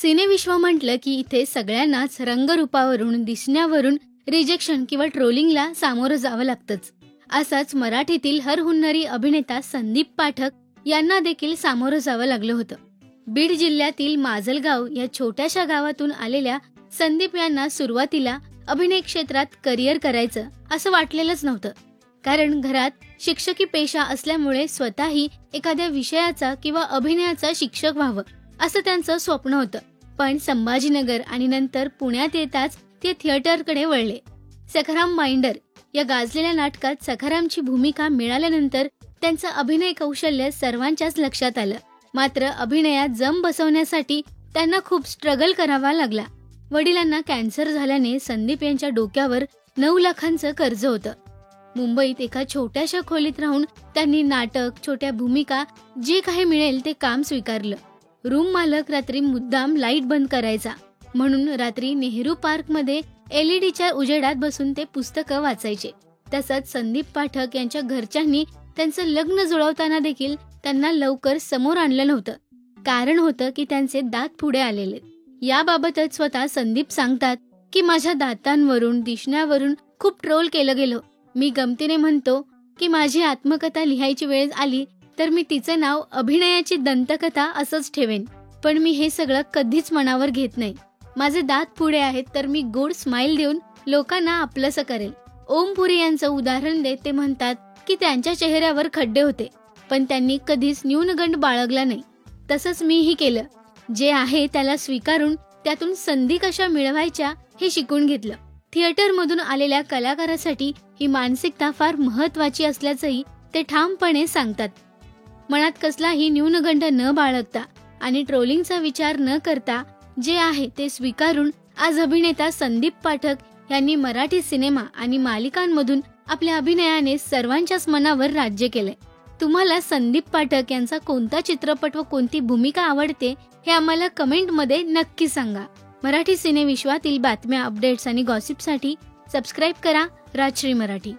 सिनेविश्व म्हटलं की इथे सगळ्यांनाच रंगरूपावरून, दिसण्यावरून रिजेक्शन किंवा ट्रोलिंगला सामोरं जावं लागतंच. असाच मराठीतील हरहुन्नरी अभिनेता संदीप पाठक यांना देखील सामोरं जावं लागलं होतं. बीड जिल्ह्यातील माजलगाव या छोट्याशा गावातून आलेल्या संदीप यांना सुरुवातीला अभिनय क्षेत्रात करिअर करायचं असं वाटलेलंच नव्हतं. कारण घरात शिक्षकी पेशा असल्यामुळे स्वतःही एखाद्या विषयाचा किंवा अभिनयाचा शिक्षक व्हावं असं त्यांचं स्वप्न होतं. पण संभाजीनगर आणि नंतर पुण्यात येताच ते थिएटरकडे वळले. सखाराम माइंडर या गाजलेल्या नाटकात सखारामची भूमिका मिळाल्यानंतर त्यांचं अभिनय कौशल्य सर्वांच्याच लक्षात आलं. मात्र अभिनयात जम बसवण्यासाठी त्यांना खूप स्ट्रगल करावा लागला. वडिलांना कॅन्सर झाल्याने संदीप यांच्या डोक्यावर 9 लाखांचं कर्ज होतं. मुंबईत एका छोट्याशा खोलीत राहून त्यांनी नाटक, छोट्या भूमिका जे काही मिळेल ते काम स्वीकारलं. रूम मालक रात्री मुद्दाम लाईट बंद करायचा, म्हणून रात्री नेहरू पार्कमध्ये एलईडीच्या उजेडात बसून ते पुस्तकं वाचायचे. तसंच संदीप पाठक यांच्या घरच्यांनी त्यांचं लग्न जुळवताना देखील त्यांना लवकर समोर आणलं नव्हतं. कारण होतं की त्यांचे दात पुढे आलेले. याबाबतच स्वतः संदीप सांगतात की माझ्या दातांवरून, दिसण्यावरून खूप ट्रोल केलं गेलं. मी गमतीने म्हणतो की माझी आत्मकथा लिहायची वेळ आली तर मी तिचं नाव अभिनयाची दंतकथा असंच ठेवेन. पण मी हे सगळं कधीच मनावर घेत नाही. माझे दात पुढे आहेत तर मी गोड स्माइल देऊन लोकांना आपलंसं करेल. ओम पुरी यांचं उदाहरण देत ते म्हणतात की त्यांच्या चेहऱ्यावर खड्डे होते, पण त्यांनी कधीच न्यूनगंड बाळगला नाही. तसंच मीही केलं. जे आहे त्याला स्वीकारून त्यातून संधी कशा मिळवायच्या हे शिकून घेतलं. थिएटरमधून आलेल्या कलाकारासाठी ही मानसिकता फार महत्वाची असल्याचंही ते ठामपणे सांगतात. मनात कसलाही न्यूनगंड न बाळगता आणि ट्रोलिंगचा विचार न करता जे आहे ते स्वीकारून आज अभिनेता संदीप पाठक यांनी मराठी सिनेमा आणि मालिकांमधून आपल्या अभिनयाने सर्वांच्याच मनावर राज्य केलंय. तुम्हाला संदीप पाठक यांचा कोणता चित्रपट व कोणती भूमिका आवडते हे आम्हाला कमेंटमध्ये नक्की सांगा. मराठी सिनेविश्वातील बातम्या, अपडेट्स आणि गॉसिपसाठी सबस्क्राईब करा राजश्री मराठी.